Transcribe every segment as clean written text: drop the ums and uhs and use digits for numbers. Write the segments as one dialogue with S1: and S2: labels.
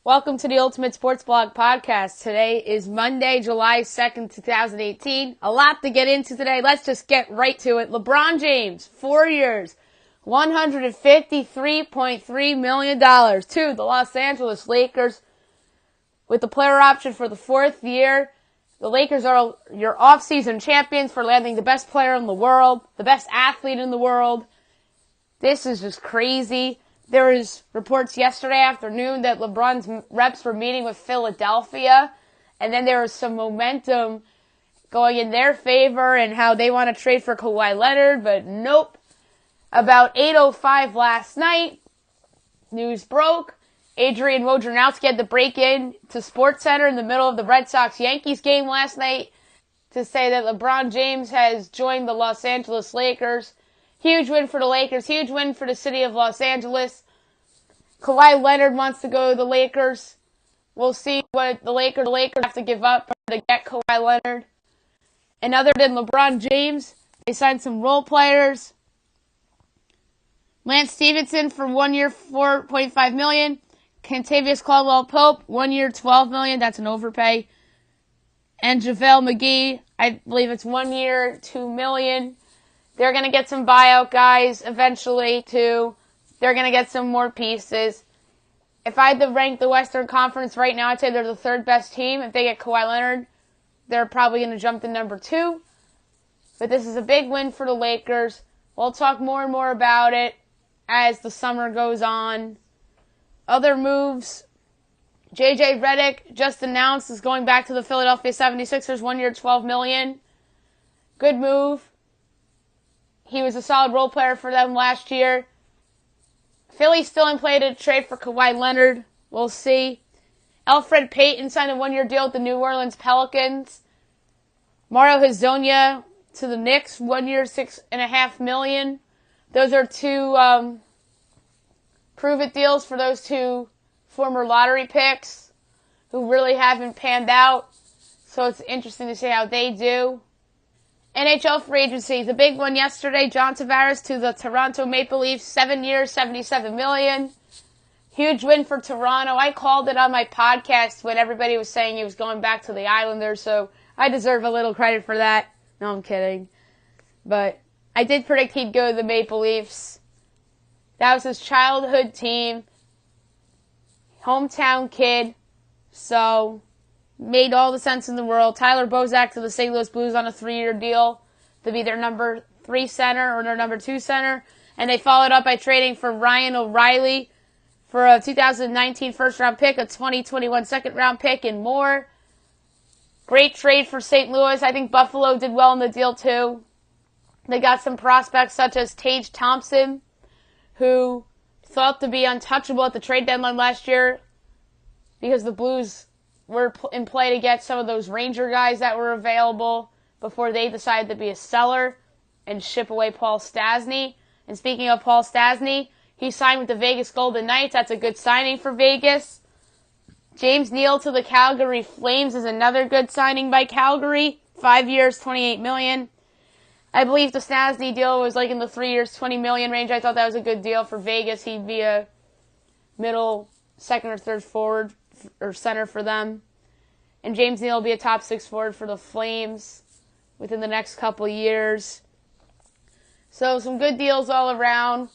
S1: Welcome to the Ultimate Sports Blog Podcast. Today is Monday, July 2nd, 2018. A lot to get into today. Let's just get right to it. LeBron James, 4 years, $153.3 million to the Los Angeles Lakers with the player option for the fourth year. The Lakers are your off-season champions for landing the best player in the world, the best athlete in the world. This is just crazy. There was reports yesterday afternoon that LeBron's reps were meeting with Philadelphia, and then there was some momentum going in their favor and how they want to trade for Kawhi Leonard, but nope. About 8:05 last night, news broke. Adrian Wojnarowski had to break in to SportsCenter in the middle of the Red Sox-Yankees game last night to say that LeBron James has joined the Los Angeles Lakers. Huge win for the Lakers. Huge win for the city of Los Angeles. Kawhi Leonard wants to go to the Lakers. We'll see what the Lakers have to give up to get Kawhi Leonard. And other than LeBron James, they signed some role players. Lance Stevenson for 1 year, $4.5 million. Kentavious Caldwell-Pope, 1 year, $12 million. That's an overpay. And JaVale McGee, I believe it's 1 year, $2 million. They're going to get some buyout guys eventually, too. They're going to get some more pieces. If I had to rank the Western Conference right now, I'd say they're the third best team. If they get Kawhi Leonard, they're probably going to jump to number 2. But this is a big win for the Lakers. We'll talk more and more about it as the summer goes on. Other moves, J.J. Redick just announced is going back to the Philadelphia 76ers, 1 year, $12 million. Good move. He was a solid role player for them last year. Philly's still in play to trade for Kawhi Leonard. We'll see. Elfrid Payton signed a 1 year deal with the New Orleans Pelicans. Mario Hezonja to the Knicks, 1 year, $6.5 million. Those are two prove-it deals for those two former lottery picks who really haven't panned out. So it's interesting to see how they do. NHL free agency, the big one yesterday, John Tavares to the Toronto Maple Leafs, 7 years, $77 million. Huge win for Toronto. I called it on my podcast when everybody was saying he was going back to the Islanders, so I deserve a little credit for that. No, I'm kidding. But I did predict he'd go to the Maple Leafs. That was his childhood team. Hometown kid. So made all the sense in the world. Tyler Bozak to the St. Louis Blues on a 3-year deal to be their number 3 center or their number 2 center. And they followed up by trading for Ryan O'Reilly for a 2019 first-round pick, a 2021 second-round pick, and more. Great trade for St. Louis. I think Buffalo did well in the deal, too. They got some prospects such as Tage Thompson, who thought to be untouchable at the trade deadline last year because the Blues were in play to get some of those Ranger guys that were available before they decided to be a seller and ship away Paul Stastny. And speaking of Paul Stastny, he signed with the Vegas Golden Knights. That's a good signing for Vegas. James Neal to the Calgary Flames is another good signing by Calgary. 5 years, $28 million. I believe the Stastny deal was like in the 3 years, $20 million range. I thought that was a good deal for Vegas. He'd be a middle, second or third forward or center for them. And James Neal will be a top 6 forward for the Flames within the next couple years. So some good deals all around.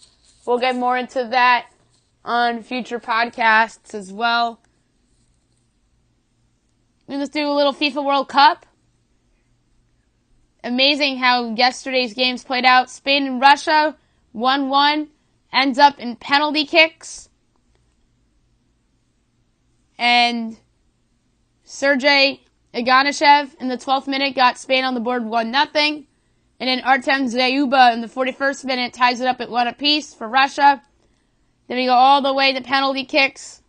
S1: We'll get more into that on future podcasts as well. Let's do a little FIFA World Cup. Amazing how yesterday's games played out. Spain and Russia, 1-1, ends up in penalty kicks. And Sergei Ignashevich in the 12th minute got Spain on the board 1-0. And then Artem Zayuba in the 41st minute ties it up at 1 apiece for Russia. Then we go all the way to penalty kicks.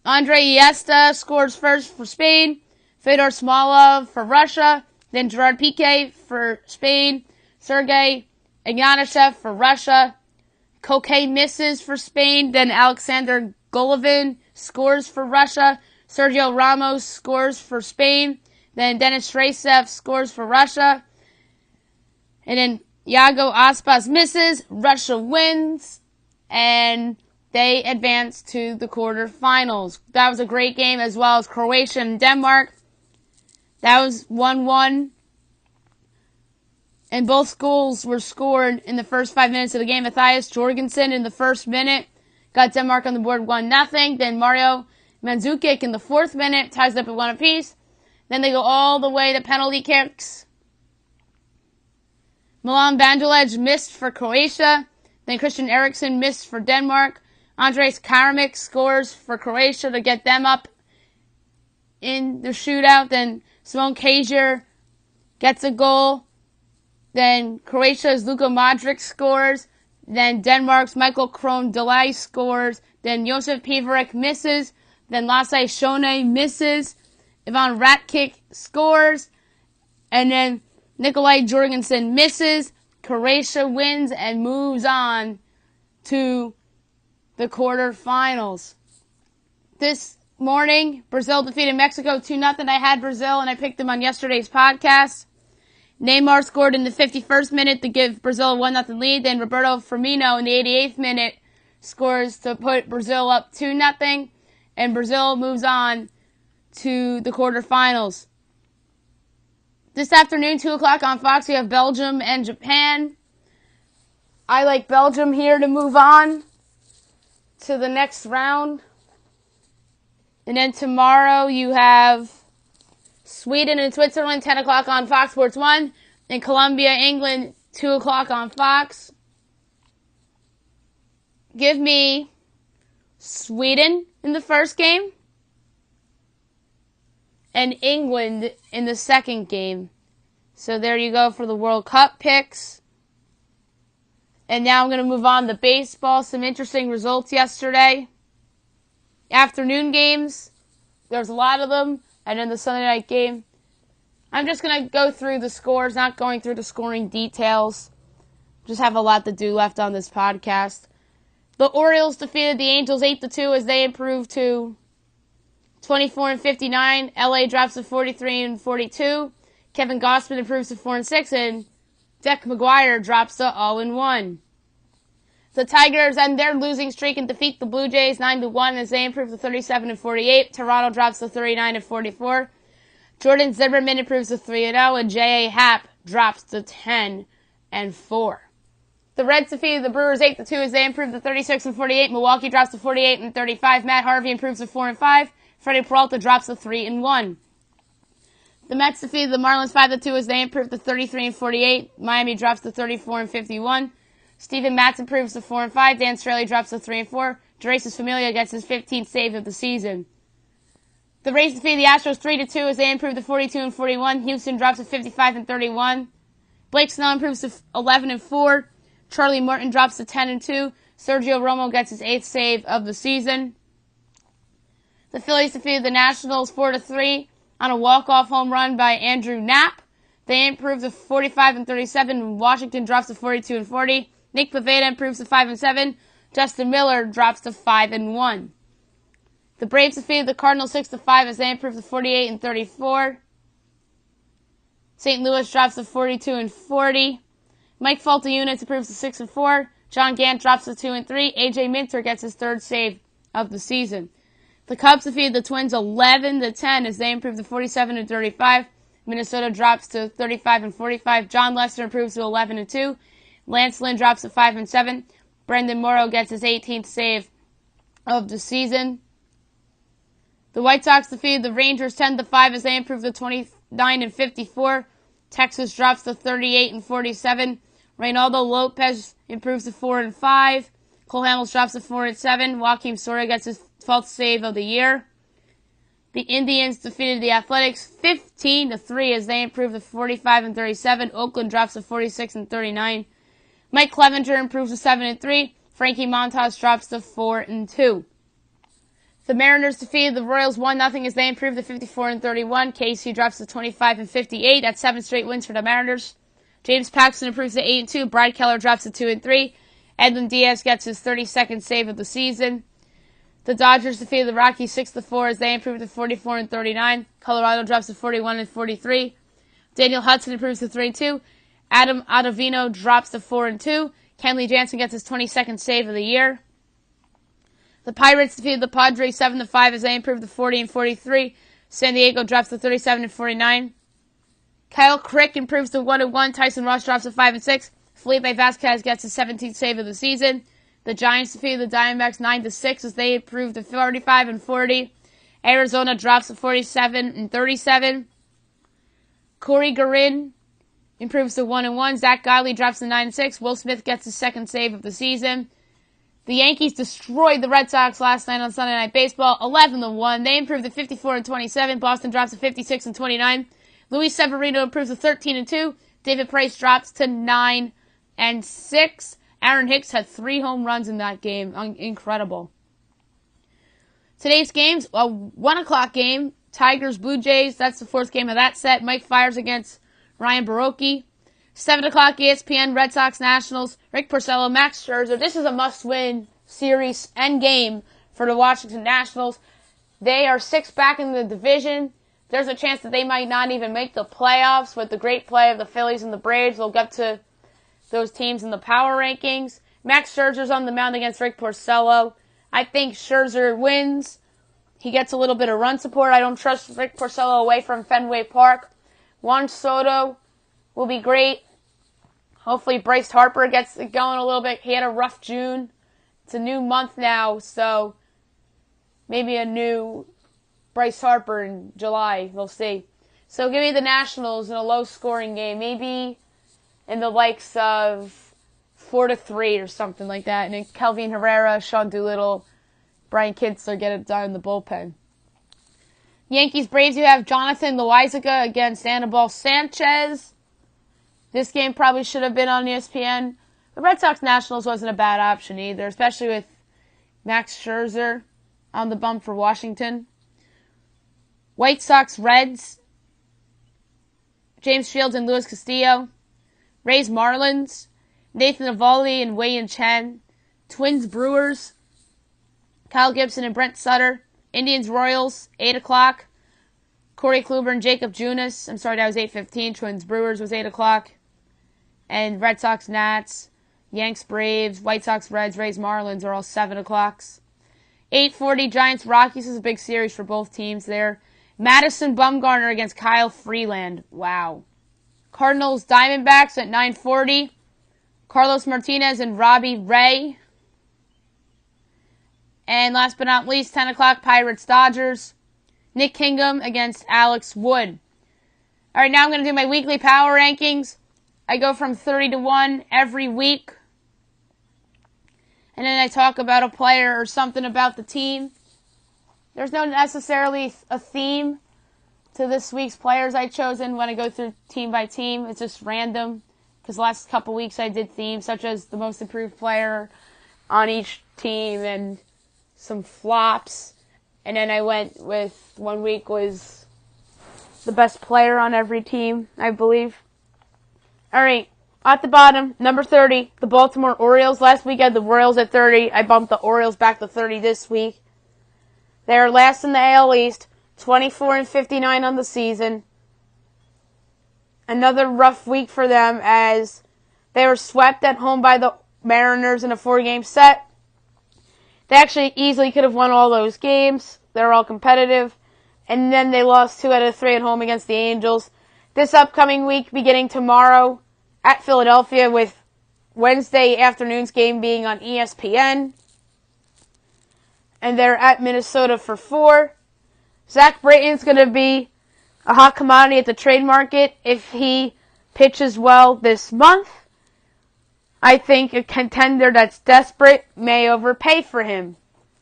S1: Andre Iniesta scores first for Spain. Fedor Smolov for Russia. Then Gerard Piqué for Spain. Sergei Ignashevich for Russia. Koke misses for Spain. Then Alexander Golovin scores for Russia. Sergio Ramos scores for Spain. Then Denis Shrasev scores for Russia. And then Iago Aspas misses. Russia wins. And they advanced to the quarterfinals. That was a great game, as well as Croatia and Denmark. That was 1-1. And both goals were scored in the first 5 minutes of the game. Matthias Jorgensen in the first minute got Denmark on the board 1-0. Then Mario Mandzukic in the 4th minute ties up at 1 apiece. Then they go all the way to penalty kicks. Milan Bandulej missed for Croatia. Then Christian Eriksen missed for Denmark. Andres Karamek scores for Croatia to get them up in the shootout. Then Simone Kjaer gets a goal. Then Croatia's Luka Modric scores. Then Denmark's Michael Krohn-Delay scores. Then Josef Pivarek misses. Then Lasse Schöne misses. Ivan Rakitic scores. And then Nikolaj Jorgensen misses. Croatia wins and moves on to the quarterfinals. This morning, Brazil defeated Mexico 2-0. I had Brazil, and I picked them on yesterday's podcast. Neymar scored in the 51st minute to give Brazil a 1-0 lead. Then Roberto Firmino in the 88th minute scores to put Brazil up 2-0. And Brazil moves on to the quarterfinals. This afternoon, 2 o'clock on Fox, we have Belgium and Japan. I like Belgium here to move on to the next round. And then tomorrow you have Sweden and Switzerland, 10 o'clock on Fox Sports 1. And Colombia, England, 2 o'clock on Fox. Give me Sweden in the first game and England in the second game. So there you go for the World Cup picks. And now I'm going to move on to baseball. Some interesting results yesterday. Afternoon games. There's a lot of them. And then the Sunday night game. I'm just going to go through the scores, not going through the scoring details. Just have a lot to do left on this podcast. The Orioles defeated the Angels 8-2 as they improved to 24-59. LA drops to 43-42. Kevin Gausman improves to 4-6, and Deck McGuire drops to 0-1. The Tigers end their losing streak and defeat the Blue Jays 9-1 as they improve to 37-48. Toronto drops to 39-44. Jordan Zimmerman improves to 3-0, and J.A. Happ drops to 10-4. The Reds defeated the Brewers 8-2 as they improve to 36-48. Milwaukee drops to 48-35. Matt Harvey improves to 4-5. Freddie Peralta drops to 3-1. The Mets defeated the Marlins 5-2 as they improve to 33-48. Miami drops to 34-51. Steven Matz improves to 4-5. Dan Straley drops to 3-4. Jurasis Familia gets his 15th save of the season. The Rays defeated the Astros 3-2 as they improve to 42-41. Houston drops to 55-31. Blake Snell improves to 11-4. Charlie Morton drops to 10-2. Sergio Romo gets his 8th save of the season. The Phillies defeated the Nationals 4-3 on a walk-off home run by Andrew Knapp. They improve to 45-37. Washington drops to 42-40. Nick Pivetta improves to 5-7. Justin Miller drops to 5-1. The Braves defeated the Cardinals 6-5 as they improve to 48-34. St. Louis drops to 42-40. Mike Falta-Units improves to 6-4. John Gant drops to 2-3. AJ Minter gets his 3rd save of the season. The Cubs defeated the Twins 11-10 as they improve to 47-35. Minnesota drops to 35-45. John Lester improves to 11-2. Lance Lynn drops to 5-7. Brendan Morrow gets his 18th save of the season. The White Sox defeated the Rangers 10-5 as they improve to 29-54. Texas drops to 38-47. Reynaldo Lopez improves to 4-5. Cole Hamels drops to 4-7. Joakim Soria gets his 12th save of the year. The Indians defeated the Athletics 15-3 as they improve to 45-37. Oakland drops to 46-39. Mike Clevenger improves to 7-3. Frankie Montas drops to 4-2. The Mariners defeated the Royals 1-0 as they improved to 54-31. KC drops to 25-58. That's 7 straight wins for the Mariners. James Paxton improves to 8-2. Brad Keller drops to 2-3. Edwin Diaz gets his 32nd save of the season. The Dodgers defeated the Rockies 6-4 as they improved to 44-39. Colorado drops to 41-43. Daniel Hudson improves to 3-2. Adam Ottavino drops to 4-2. Kenley Jansen gets his 22nd save of the year. The Pirates defeated the Padres 7-5 as they improved to 40-43. San Diego drops to 37-49. Kyle Crick improves to 1-1. Tyson Ross drops to 5-6. Felipe Vasquez gets his 17th save of the season. The Giants defeated the Diamondbacks 9-6 as they improved to 45-40. Arizona drops to 47-37. Corey Guerin improves to 1-1. Zach Godley drops to 9-6. Will Smith gets his second save of the season. The Yankees destroyed the Red Sox last night on Sunday Night Baseball, 11-1. They improved to 54-27. Boston drops to 56-29. Luis Severino improves to 13-2. David Price drops to 9-6. Aaron Hicks had 3 home runs in that game. Incredible. Today's games, a 1 o'clock game. Tigers, Blue Jays. That's the 4th game of that set. Mike Fiers against Ryan Baroque. 7 o'clock ESPN, Red Sox Nationals, Rick Porcello, Max Scherzer. This is a must-win series and game for the Washington Nationals. They are 6th back in the division. There's a chance that they might not even make the playoffs with the great play of the Phillies and the Braves. We'll get to those teams in the power rankings. Max Scherzer's on the mound against Rick Porcello. I think Scherzer wins. He gets a little bit of run support. I don't trust Rick Porcello away from Fenway Park. Juan Soto will be great. Hopefully Bryce Harper gets it going a little bit. He had a rough June. It's a new month now, so maybe a new Bryce Harper in July. We'll see. So give me the Nationals in a low-scoring game. Maybe in the likes of 4-3 or something like that. And then Kelvin Herrera, Sean Doolittle, Brian Kinsler get it done in the bullpen. Yankees Braves, you have Jonathan Loaizaga against Anibal Sanchez. This game probably should have been on ESPN. The Red Sox Nationals wasn't a bad option either, especially with Max Scherzer on the bump for Washington. White Sox Reds, James Shields and Luis Castillo. Rays Marlins, Nathan Eovaldi and Wei Yin Chen. Twins Brewers, Kyle Gibson and Brent Sutter. Indians Royals, 8 o'clock. Corey Kluber and Jacob Junis. I'm sorry, that was 8:15. Twins Brewers was 8 o'clock. And Red Sox Nats, Yanks Braves, White Sox Reds, Rays Marlins are all 7 o'clocks. 8:40 Giants Rockies is a big series for both teams there. Madison Bumgarner against Kyle Freeland. Wow. Cardinals Diamondbacks at 9:40. Carlos Martinez and Robbie Ray. And last but not least, 10 o'clock Pirates Dodgers. Nick Kingham against Alex Wood. All right, now I'm going to do my weekly power rankings. I go from 30-1 every week. And then I talk about a player or something about the team. There's no necessarily a theme to this week's players I chosen when I go through team by team. It's just random. Because the last couple weeks I did themes such as the most improved player on each team and some flops. And then I went with 1 week was the best player on every team, I believe. All right, at the bottom, number 30, the Baltimore Orioles. Last week I had the Royals at 30. I bumped the Orioles back to 30 this week. They're last in the AL East, 24-59 on the season. Another rough week for them as they were swept at home by the Mariners in a 4-game set. They actually easily could have won all those games. They were all competitive. And then they lost 2 out of 3 at home against the Angels. This upcoming week, beginning tomorrow at Philadelphia, with Wednesday afternoon's game being on ESPN. And they're at Minnesota for 4. Zach Britton's going to be a hot commodity at the trade market if he pitches well this month. I think a contender that's desperate may overpay for him.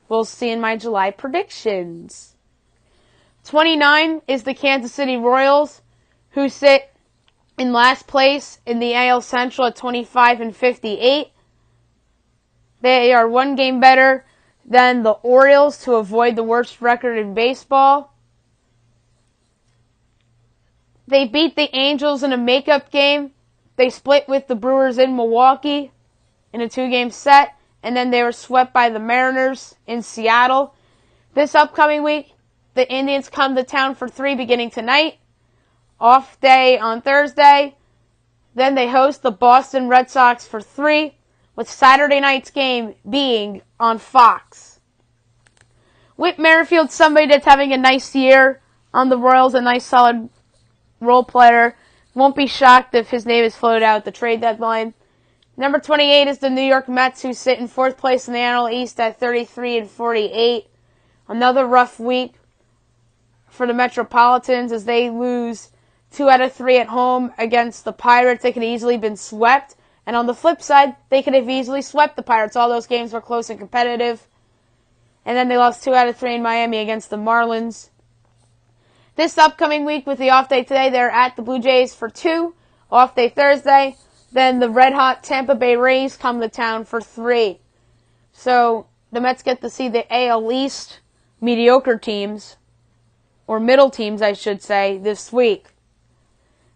S1: We'll see in my July predictions. 29 is the Kansas City Royals, who sit in last place in the AL Central at 25-58. They are 1 game better than the Orioles to avoid the worst record in baseball. They beat the Angels in a makeup game. They split with the Brewers in Milwaukee in a 2-game set, and then they were swept by the Mariners in Seattle. This upcoming week, the Indians come to town for 3 beginning tonight. Off day on Thursday. Then they host the Boston Red Sox for 3, with Saturday night's game being on Fox. Whit Merrifield's somebody that's having a nice year on the Royals, a nice solid role player. Won't be shocked if his name is floated out at the trade deadline. Number 28 is the New York Mets, who sit in 4th place in the NL East at 33-48. Another rough week for the Metropolitans as they lose 2 out of 3 at home against the Pirates. They could have easily been swept. And on the flip side, they could have easily swept the Pirates. All those games were close and competitive. And then they lost 2 out of 3 in Miami against the Marlins. This upcoming week with the off day today, they're at the Blue Jays for 2. Off day Thursday. Then the red-hot Tampa Bay Rays come to town for 3. So the Mets get to see the AL East mediocre teams, or middle teams, I should say, this week.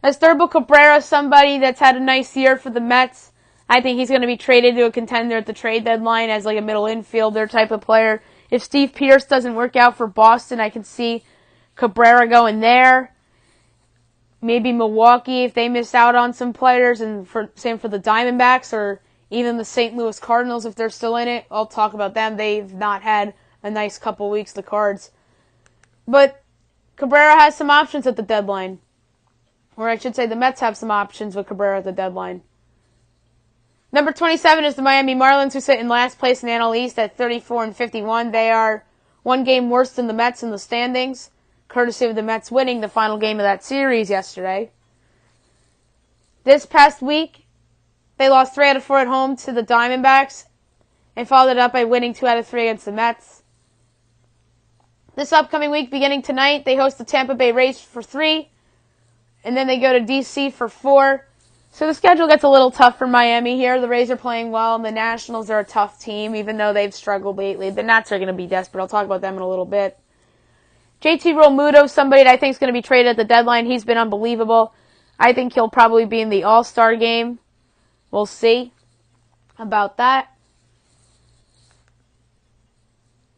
S1: Asdrubal Cabrera, somebody that's had a nice year for the Mets. I think he's going to be traded to a contender at the trade deadline as like a middle infielder type of player. If Steve Pearce doesn't work out for Boston, I can see Cabrera going there. Maybe Milwaukee if they miss out on some players, and same for the Diamondbacks or even the St. Louis Cardinals if they're still in it. I'll talk about them. They've not had a nice couple weeks, the Cards. But Cabrera has some options at the deadline. Or I should say the Mets have some options with Cabrera at the deadline. Number 27 is the Miami Marlins, who sit in last place in the NL East at 34-51. They are 1 game worse than the Mets in the standings, courtesy of the Mets winning the final game of that series yesterday. This past week, they lost 3 out of 4 at home to the Diamondbacks and followed it up by winning 2 out of 3 against the Mets. This upcoming week, beginning tonight, they host the Tampa Bay Rays for 3. And then they go to D.C. for 4. So the schedule gets a little tough for Miami here. The Rays are playing well, and the Nationals are a tough team, even though they've struggled lately. The Nats are going to be desperate. I'll talk about them in a little bit. JT Realmuto, somebody that I think is going to be traded at the deadline. He's been unbelievable. I think he'll probably be in the All-Star game. We'll see about that.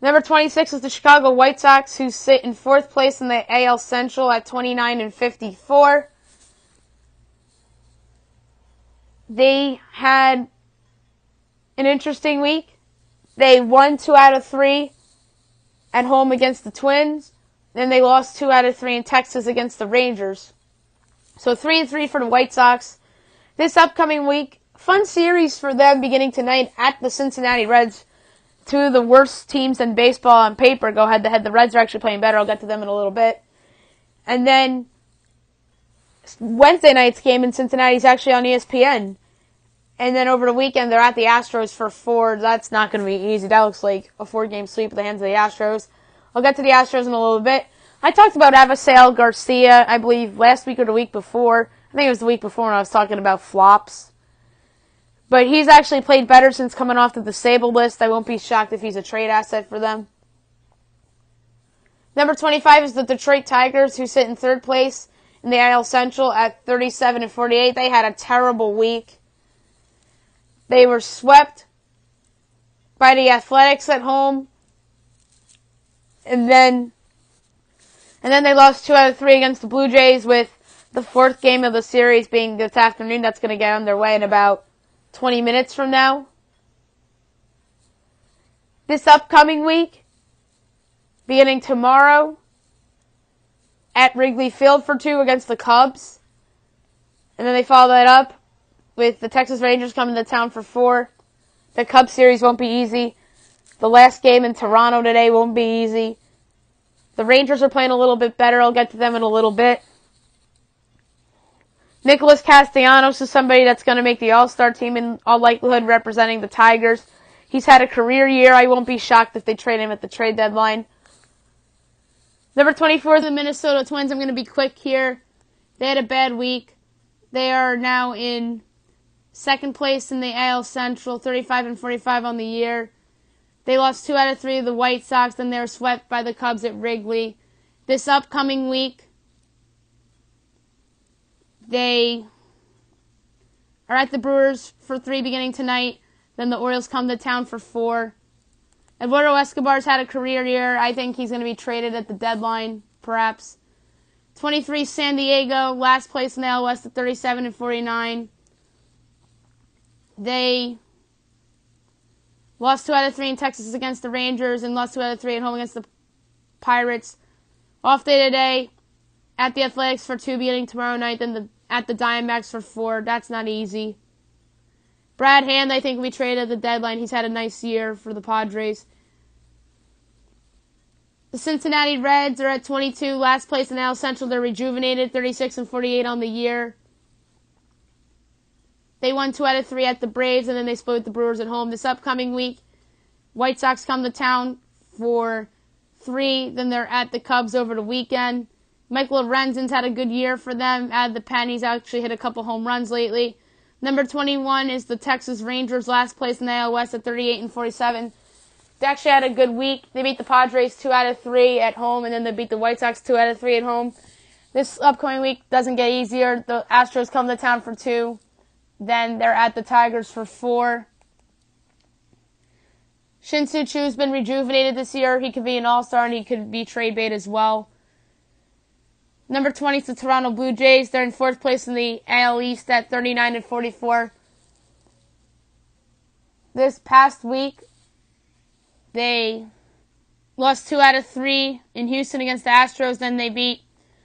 S1: Number 26 is the Chicago White Sox, who sit in 4th place in the AL Central at 29-54. They had an interesting week. They won 2 out of 3 at home against the Twins. Then they lost 2 out of 3 in Texas against the Rangers. So 3-3 for the White Sox. This upcoming week, fun series for them beginning tonight at the Cincinnati Reds. 2 of the worst teams in baseball on paper go head-to-head. The Reds are actually playing better. I'll get to them in a little bit. And then Wednesday night's game in Cincinnati is actually on ESPN. And then over the weekend, they're at the Astros for 4. That's not going to be easy. That looks like a 4-game sweep at the hands of the Astros. I'll get to the Astros in a little bit. I talked about Avisail Garcia, I believe, last week or the week before. I think it was the week before when I was talking about flops. But he's actually played better since coming off the disabled list. I won't be shocked if he's a trade asset for them. Number 25 is the Detroit Tigers, who sit in 3rd place in the AL Central at 37-48. They had a terrible week. They were swept by the Athletics at home. And then they lost 2 out of 3 against the Blue Jays, with the 4th game of the series being this afternoon. That's going to get underway in about 20 minutes from now. This upcoming week, beginning tomorrow, at Wrigley Field for 2 against the Cubs. And then they follow that up with the Texas Rangers coming to town for 4. The Cubs series won't be easy. The last game in Toronto today won't be easy. The Rangers are playing a little bit better. I'll get to them in a little bit. Nicholas Castellanos is somebody that's going to make the All-Star team in all likelihood, representing the Tigers. He's had a career year. I won't be shocked if they trade him at the trade deadline. Number 24, the Minnesota Twins. I'm going to be quick here. They had a bad week. They are now in 2nd place in the AL Central, 35-45 on the year. They lost 2 out of 3 to the White Sox, then they were swept by the Cubs at Wrigley. This upcoming week, they are at the Brewers for 3 beginning tonight. Then the Orioles come to town for 4. Eduardo Escobar's had a career year. I think he's going to be traded at the deadline, perhaps. 23, San Diego, last place in the AL West at 37-49. They lost 2 out of 3 in Texas against the Rangers and lost 2 out of 3 at home against the Pirates. Off day today at the Athletics for 2, beginning tomorrow night, then at the Diamondbacks for 4. That's not easy. Brad Hand, I think, will be traded at the deadline. He's had a nice year for the Padres. The Cincinnati Reds are at 22, last place in AL Central. They're rejuvenated, 36-48 on the year. They won 2 out of 3 at the Braves, and then they split with the Brewers at home. This upcoming week, White Sox come to town for 3, then they're at the Cubs over the weekend. Michael Lorenzen's had a good year for them. Out of the pen, he's actually hit a couple home runs lately. Number 21 is the Texas Rangers, last place in the AL West at 38-47. They actually had a good week. They beat the Padres 2 out of 3 at home, and then they beat the White Sox 2 out of 3 at home. This upcoming week doesn't get easier. The Astros come to town for 2. Then they're at the Tigers for 4. Shin-Soo Choo's been rejuvenated this year. He could be an all-star, and he could be trade bait as well. Number 20 is the Toronto Blue Jays. They're in 4th place in the AL East at 39-44. This past week, they lost 2 out of 3 in Houston against the Astros. Then they beat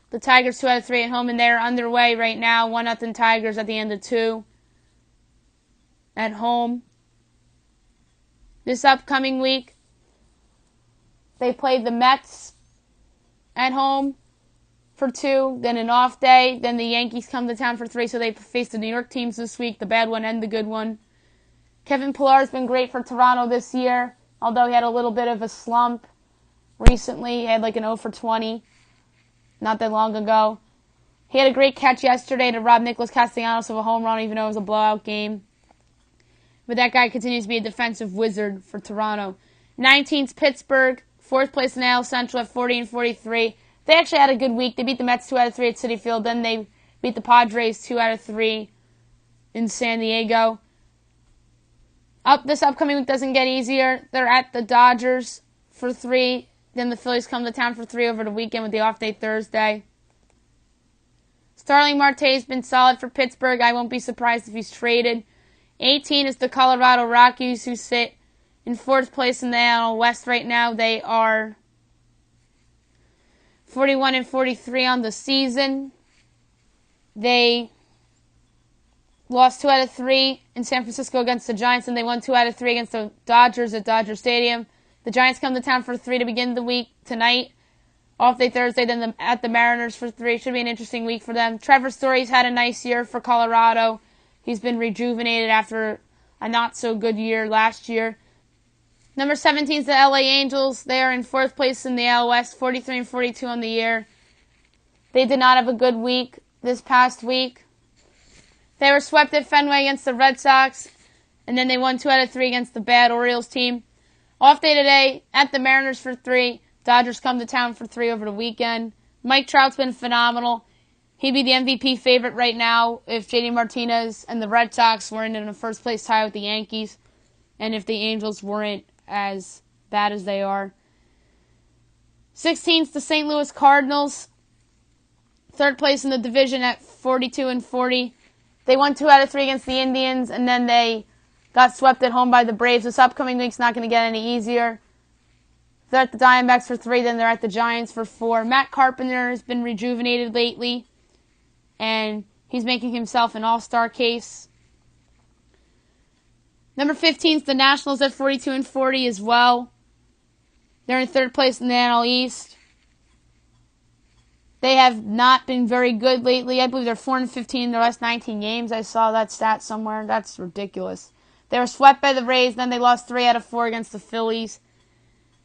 S1: the Tigers 2 out of 3 at home, and they're underway right now. 1-0 Tigers at the end of 2 at home. This upcoming week, they played the Mets at home for 2, then an off day. Then the Yankees come to town for 3, so they face the New York teams this week, the bad one and the good one. Kevin Pillar's been great for Toronto this year, although he had a little bit of a slump recently. He had like an 0 for 20 not that long ago. He had a great catch yesterday to rob Nicholas Castellanos of a home run, even though it was a blowout game. But that guy continues to be a defensive wizard for Toronto. 19th, Pittsburgh, 4th place in AL Central at 40-43. They actually had a good week. They beat the Mets 2 out of 3 at Citi Field. Then they beat the Padres 2 out of 3 in San Diego. This upcoming week doesn't get easier. They're at the Dodgers for 3. Then the Phillies come to town for 3 over the weekend with the off day Thursday. Starling Marte's been solid for Pittsburgh. I won't be surprised if he's traded. 18 is the Colorado Rockies, who sit in 4th place in the AL West right now. They are 41-43 on the season. They lost 2 out of 3 in San Francisco against the Giants, and they won 2 out of 3 against the Dodgers at Dodger Stadium. The Giants come to town for 3 to begin the week tonight. Off day Thursday, then at the Mariners for 3. Should be an interesting week for them. Trevor Story's had a nice year for Colorado. He's been rejuvenated after a not-so-good year last year. Number 17 is the LA Angels. They are in 4th place in the AL West, 43-42 on the year. They did not have a good week this past week. They were swept at Fenway against the Red Sox, and then they won 2 out of 3 against the bad Orioles team. Off day today at the Mariners for 3. Dodgers come to town for 3 over the weekend. Mike Trout's been phenomenal. He'd be the MVP favorite right now if JD Martinez and the Red Sox weren't in a first-place tie with the Yankees, and if the Angels weren't as bad as they are. 16th, the St. Louis Cardinals, 3rd place in the division at 42-40. They won 2 out of 3 against the Indians, and then they got swept at home by the Braves. This upcoming week's not going to get any easier. They're at the Diamondbacks for 3, then they're at the Giants for 4. Matt Carpenter has been rejuvenated lately, and he's making himself an all-star case. Number 15 is the Nationals at 42-40 as well. They're in 3rd place in the NL East. They have not been very good lately. I believe they're 4-15 in their last 19 games. I saw that stat somewhere. That's ridiculous. They were swept by the Rays, then they lost 3 out of 4 against the Phillies.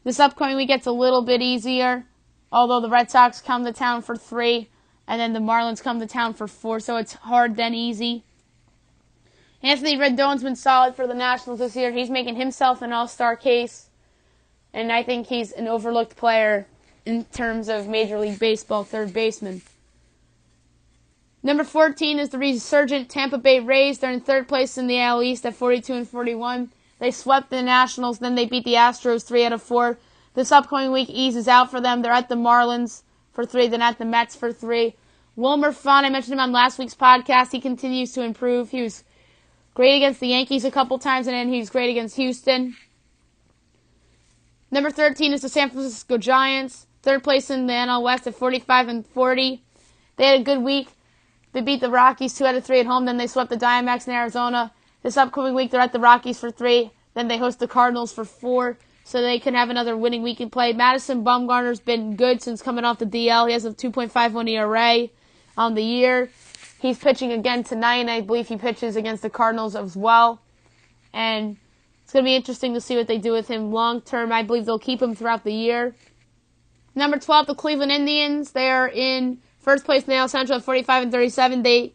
S1: This upcoming week gets a little bit easier, although the Red Sox come to town for 3, and then the Marlins come to town for 4, so it's hard then easy. Anthony Rendon's been solid for the Nationals this year. He's making himself an all-star case, and I think he's an overlooked player in terms of Major League Baseball third baseman. Number 14 is the resurgent Tampa Bay Rays. They're in 3rd place in the AL East at 42-41. They swept the Nationals, then they beat the Astros 3 out of 4. This upcoming week eases out for them. They're at the Marlins for 3, then at the Mets for 3. Wilmer Fon, I mentioned him on last week's podcast. He continues to improve. He was great against the Yankees a couple times, and then he was great against Houston. Number 13 is the San Francisco Giants. third place in the NL West at 45-40. They had a good week. They beat the Rockies 2 out of 3 at home. Then they swept the Diamondbacks in Arizona. This upcoming week, they're at the Rockies for 3. Then they host the Cardinals for 4, so they can have another winning week in play. Madison Bumgarner's been good since coming off the DL. He has a 2.51 ERA on the year. He's pitching again tonight, and I believe he pitches against the Cardinals as well. And it's going to be interesting to see what they do with him long term. I believe they'll keep him throughout the year. Number 12, the Cleveland Indians. They are in first place in the AL Central at 45-37. They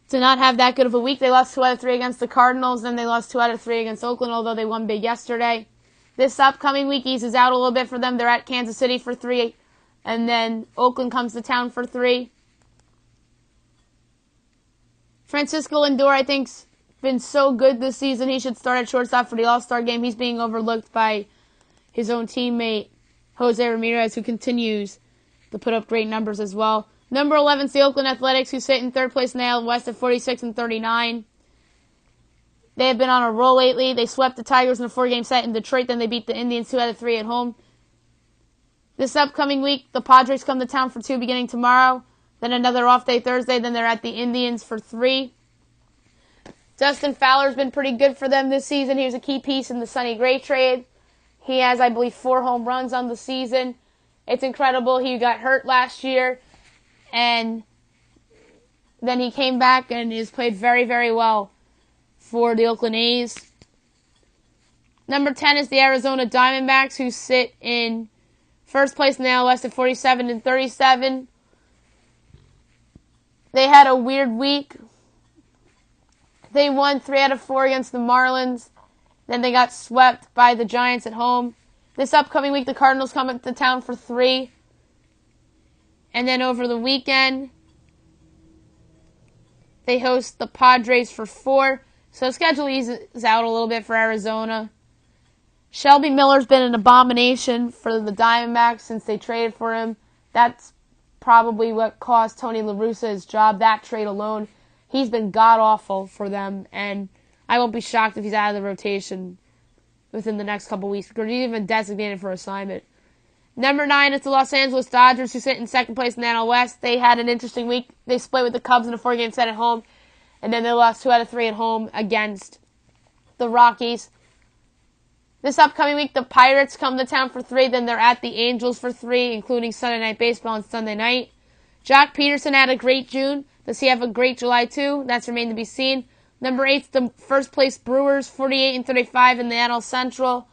S1: did not have that good of a week. They lost 2 out of 3 against the Cardinals, then they lost 2 out of 3 against Oakland, although they won big yesterday. This upcoming week eases out a little bit for them. They're at Kansas City for 3, and then Oakland comes to town for 3. Francisco Lindor, I think, been so good this season. He should start at shortstop for the All-Star game. He's being overlooked by his own teammate, Jose Ramirez, who continues to put up great numbers as well. Number 11 is the Oakland Athletics, who sit in third place in the AL West at 46-39. They have been on a roll lately. They swept the Tigers in a 4-game set in Detroit, then they beat the Indians 2 out of 3 at home. This upcoming week, the Padres come to town for 2 beginning tomorrow, then another off day Thursday, then they're at the Indians for 3. Dustin Fowler's been pretty good for them this season. He was a key piece in the Sonny Gray trade. He has, I believe, 4 home runs on the season. It's incredible. He got hurt last year, and then he came back and has played very, very well for the Oakland A's. Number 10 is the Arizona Diamondbacks, who sit in first place in the AL West at 47-37. They had a weird week. They won 3 out of 4 against the Marlins. Then they got swept by the Giants at home. This upcoming week, the Cardinals come to town for 3. And then over the weekend, they host the Padres for 4. So the schedule eases out a little bit for Arizona. Shelby Miller's been an abomination for the Diamondbacks since they traded for him. That's probably what cost Tony La Russa his job, that trade alone. He's been god-awful for them, and I won't be shocked if he's out of the rotation within the next couple weeks, because he's even designated for assignment. Number 9 is the Los Angeles Dodgers, who sit in second place in the NL West. They had an interesting week. They split with the Cubs in a 4-game set at home, and then they lost 2 out of 3 at home against the Rockies. This upcoming week, the Pirates come to town for 3, then they're at the Angels for 3, including Sunday Night Baseball on Sunday night. Jock Peterson had a great June. Does he have a great July too? That's remained to be seen. Number 8 is the first place Brewers, 48-35 in the NL Central.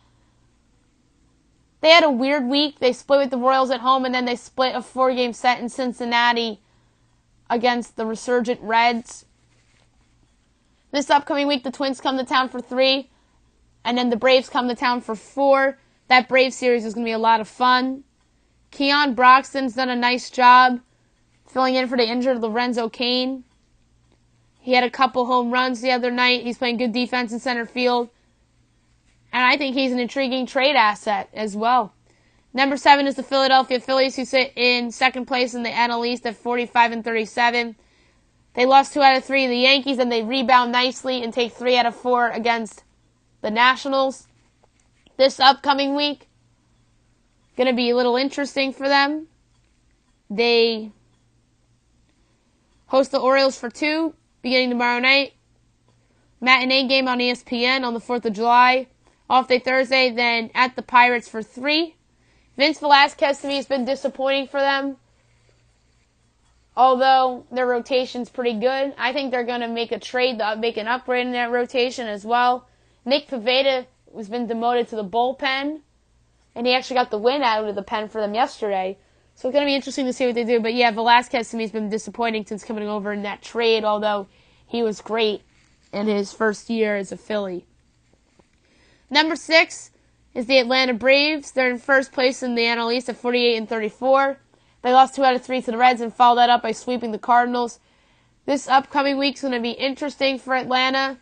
S1: They had a weird week. They split with the Royals at home, and then they split a 4-game set in Cincinnati against the resurgent Reds. This upcoming week, the Twins come to town for 3, and then the Braves come to town for 4. That Braves series is going to be a lot of fun. Keon Broxton's done a nice job filling in for the injured Lorenzo Cain. He had a couple home runs the other night. He's playing good defense in center field. And I think he's an intriguing trade asset as well. Number 7 is the Philadelphia Phillies, who sit in second place in the NL East at 45-37. They lost 2 out of 3 to the Yankees, and they rebound nicely and take 3 out of 4 against the Nationals. This upcoming week, going to be a little interesting for them. They host the Orioles for 2, beginning tomorrow night. Matinee game on ESPN on the 4th of July. Off day Thursday, then at the Pirates for 3. Vince Velasquez, to me, has been disappointing for them. Although their rotation's pretty good. I think they're going to make a trade to make an upgrade in that rotation as well. Nick Pivetta has been demoted to the bullpen, and he actually got the win out of the pen for them yesterday. So it's going to be interesting to see what they do. But yeah, Velasquez to me has been disappointing since coming over in that trade, although he was great in his first year as a Philly. Number 6 is the Atlanta Braves. They're in first place in the NL East at 48-34. They lost 2 out of 3 to the Reds and followed that up by sweeping the Cardinals. This upcoming week is going to be interesting for Atlanta.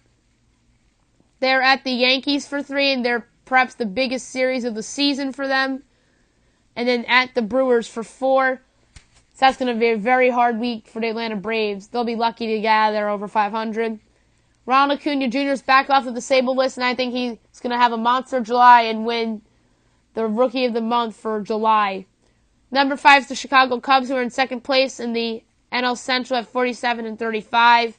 S1: They're at the Yankees for 3, and they're perhaps the biggest series of the season for them. And then at the Brewers for 4. So that's going to be a very hard week for the Atlanta Braves. They'll be lucky to get out of there over 500. Ronald Acuna Jr. is back off the disabled list, and I think he's going to have a monster July and win the Rookie of the Month for July. Number 5 is the Chicago Cubs, who are in second place in the NL Central at 47-35.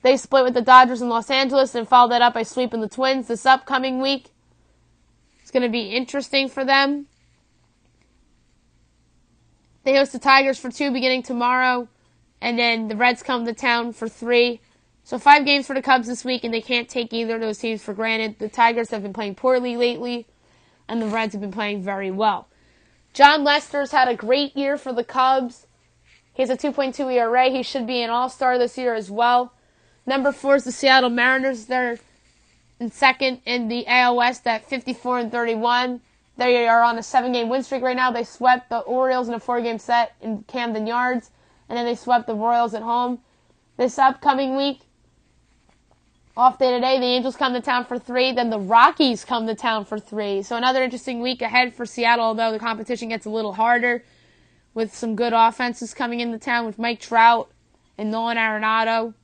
S1: They split with the Dodgers in Los Angeles and followed that up by sweeping the Twins this upcoming week. It's going to be interesting for them. They host the Tigers for 2 beginning tomorrow, and then the Reds come to town for 3. So 5 games for the Cubs this week, and they can't take either of those teams for granted. The Tigers have been playing poorly lately, and the Reds have been playing very well. John Lester's had a great year for the Cubs. He has a 2.2 ERA. He should be an all-star this year as well. Number 4 is the Seattle Mariners. They're in second in the AL West at 54-31. They are on a 7-game win streak right now. They swept the Orioles in a 4-game set in Camden Yards, and then they swept the Royals at home. This upcoming week, off day today, the Angels come to town for 3, then the Rockies come to town for 3. So another interesting week ahead for Seattle, although the competition gets a little harder with some good offenses coming into town with Mike Trout and Nolan Arenado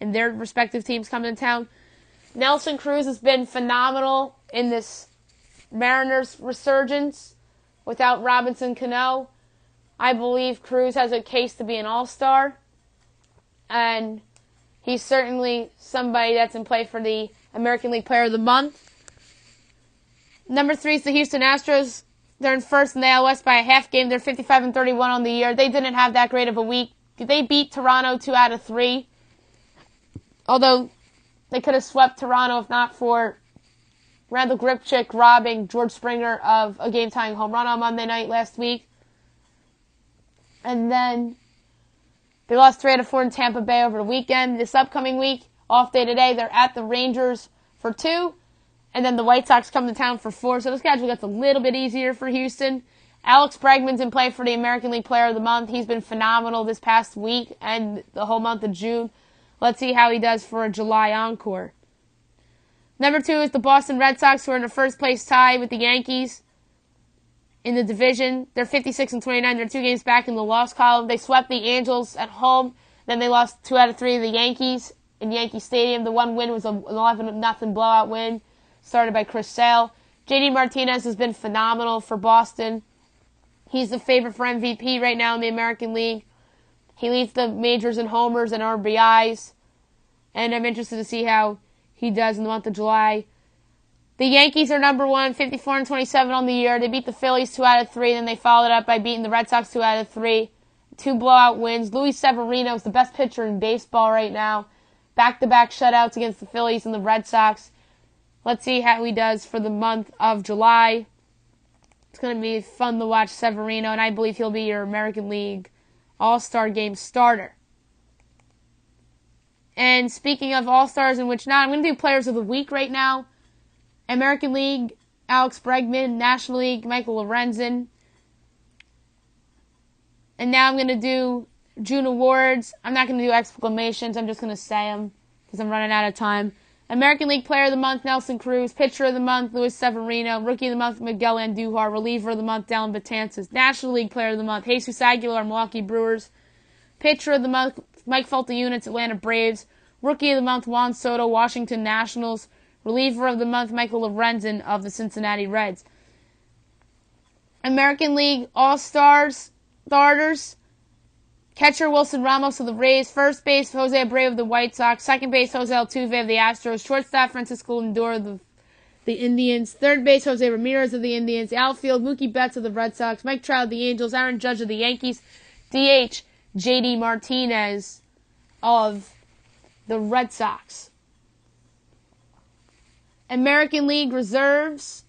S1: and their respective teams coming to town. Nelson Cruz has been phenomenal in this Mariners resurgence without Robinson Cano. I believe Cruz has a case to be an all-star, and he's certainly somebody that's in play for the American League Player of the Month. Number 3 is the Houston Astros. They're in first in the AL West by a half game. They're 55-31 on the year. They didn't have that great of a week. They beat Toronto 2 out of 3. Although they could have swept Toronto if not for Randall Grichuk robbing George Springer of a game-tying home run on Monday night last week. And then they lost 3 out of 4 in Tampa Bay over the weekend. This upcoming week, off day today, they're at the Rangers for 2. And then the White Sox come to town for 4. So the schedule gets a little bit easier for Houston. Alex Bregman's in play for the American League Player of the Month. He's been phenomenal this past week and the whole month of June. Let's see how he does for a July encore. Number 2 is the Boston Red Sox, who are in the first place tie with the Yankees in the division. They're 56-29. They're 2 games back in the loss column. They swept the Angels at home. Then they lost 2 out of 3 to the Yankees in Yankee Stadium. The one win was an 11-0 blowout win started by Chris Sale. JD Martinez has been phenomenal for Boston. He's the favorite for MVP right now in the American League. He leads the majors in homers and RBIs. And I'm interested to see how he does in the month of July. The Yankees are number 1, 54-27 on the year. They beat the Phillies 2 out of 3. Then they followed up by beating the Red Sox 2 out of 3. 2 blowout wins. Luis Severino is the best pitcher in baseball right now. Back-to-back shutouts against the Phillies and the Red Sox. Let's see how he does for the month of July. It's going to be fun to watch Severino, and I believe he'll be your American League All-Star Game starter. And speaking of All-Stars and which not, I'm going to do Players of the Week right now. American League, Alex Bregman. National League, Michael Lorenzen. And now I'm going to do June awards. I'm not going to do exclamations. I'm just going to say them because I'm running out of time. American League Player of the Month, Nelson Cruz. Pitcher of the Month, Luis Severino. Rookie of the Month, Miguel Andujar. Reliever of the Month, Dellin Betances. National League Player of the Month, Jesus Aguilar, Milwaukee Brewers. Pitcher of the Month, Mike Falta-Units, Atlanta Braves. Rookie of the Month, Juan Soto, Washington Nationals. Reliever of the Month, Michael Lorenzen of the Cincinnati Reds. American League All-Stars starters. Catcher Wilson Ramos of the Rays. First base Jose Abreu of the White Sox. Second base Jose Altuve of the Astros. Shortstop Francisco Lindor of the Indians. Third base Jose Ramirez of the Indians. Outfield Mookie Betts of the Red Sox. Mike Trout of the Angels. Aaron Judge of the Yankees. DH JD Martinez of the Red Sox. American League Reserves.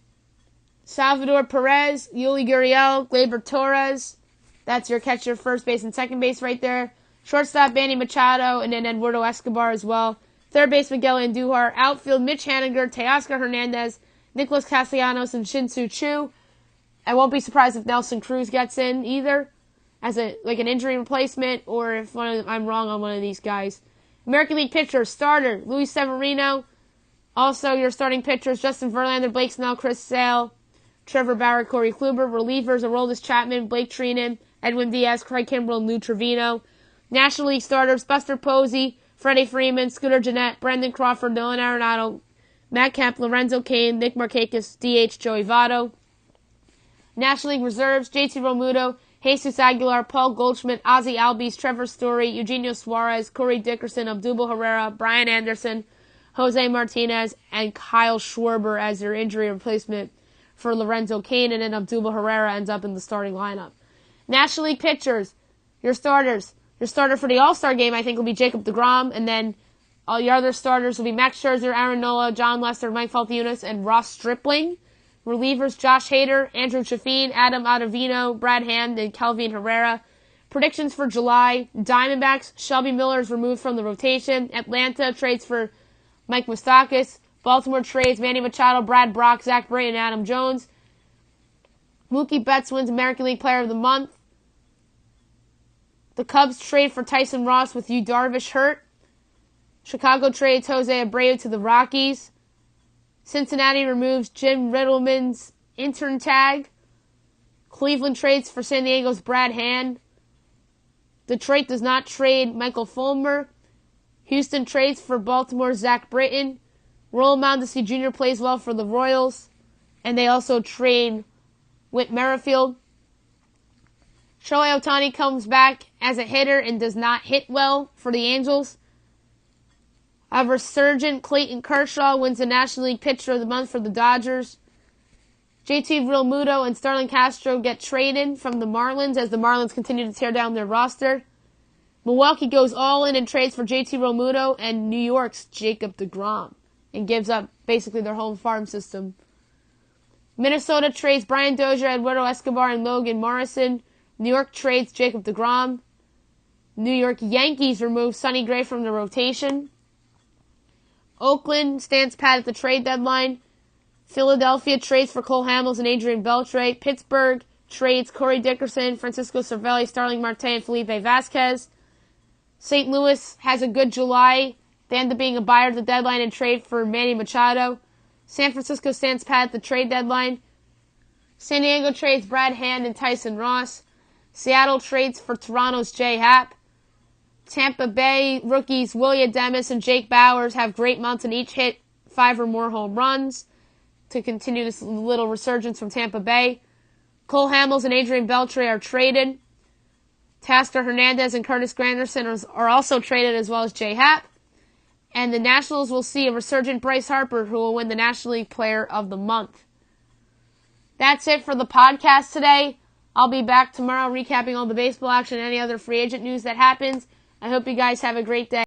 S1: Salvador Perez, Yuli Gurriel, Gleyber Torres. That's your catcher, first base, and second base right there. Shortstop, Manny Machado, and then Eduardo Escobar as well. Third base, Miguel Andujar. Outfield, Mitch Haniger, Teoscar Hernandez, Nicholas Castellanos, and Shin-Soo Choo. I won't be surprised if Nelson Cruz gets in either as an injury replacement, or if I'm wrong on one of these guys. American League pitcher, starter, Luis Severino. Also, your starting pitchers, Justin Verlander, Blake Snell, Chris Sale, Trevor Bauer, Corey Kluber. Relievers, Aroldis Chapman, Blake Trinan, Edwin Diaz, Craig Kimbrell, Lou Trevino. National League starters, Buster Posey, Freddie Freeman, Scooter Gennett, Brendan Crawford, Nolan Arenado, Matt Kemp, Lorenzo Cain, Nick Markakis, DH, Joey Votto. National League Reserves, JT Realmuto, Jesus Aguilar, Paul Goldschmidt, Ozzie Albies, Trevor Story, Eugenio Suarez, Corey Dickerson, Abdul Herrera, Brian Anderson, Jose Martinez, and Kyle Schwarber as their injury replacement for Lorenzo Cain, and then Abdul Herrera ends up in the starting lineup. National League pitchers, your starters. Your starter for the All-Star game, I think, will be Jacob deGrom, and then all your other starters will be Max Scherzer, Aaron Nola, John Lester, Mike Faltunas, and Ross Stripling. Relievers, Josh Hader, Andrew Chafin, Adam Ottavino, Brad Hand, and Kelvin Herrera. Predictions for July, Diamondbacks, Shelby Miller is removed from the rotation. Atlanta trades for Mike Moustakas. Baltimore trades Manny Machado, Brad Brock, Zach Britton, and Adam Jones. Mookie Betts wins American League Player of the Month. The Cubs trade for Tyson Ross with Yu Darvish hurt. Chicago trades Jose Abreu to the Rockies. Cincinnati removes Jim Riddleman's intern tag. Cleveland trades for San Diego's Brad Hand. Detroit does not trade Michael Fulmer. Houston trades for Baltimore's Zach Britton. Royal Mondesi Jr. plays well for the Royals. And they also trade Whit Merrifield. Shohei Ohtani comes back as a hitter and does not hit well for the Angels. A resurgent Clayton Kershaw wins the National League Pitcher of the Month for the Dodgers. JT Realmuto and Starlin Castro get traded from the Marlins as the Marlins continue to tear down their roster. Milwaukee goes all in and trades for JT Realmuto and New York's Jacob deGrom and gives up basically their home farm system. Minnesota trades Brian Dozier, Eduardo Escobar, and Logan Morrison. New York trades Jacob deGrom. New York Yankees remove Sonny Gray from the rotation. Oakland stands pat at the trade deadline. Philadelphia trades for Cole Hamels and Adrian Beltre. Pittsburgh trades Corey Dickerson, Francisco Cervelli, Starling Marte, and Felipe Vasquez. St. Louis has a good July. They end up being a buyer at the deadline and trade for Manny Machado. San Francisco stands pat at the trade deadline. San Diego trades Brad Hand and Tyson Ross. Seattle trades for Toronto's Jay Happ. Tampa Bay rookies Willie Adames and Jake Bauers have great months and each hit 5 or more home runs to continue this little resurgence from Tampa Bay. Cole Hamels and Adrian Beltre are traded. Tasker Hernandez and Curtis Granderson are also traded, as well as Jay Happ. And the Nationals will see a resurgent Bryce Harper, who will win the National League Player of the Month. That's it for the podcast today. I'll be back tomorrow recapping all the baseball action and any other free agent news that happens. I hope you guys have a great day.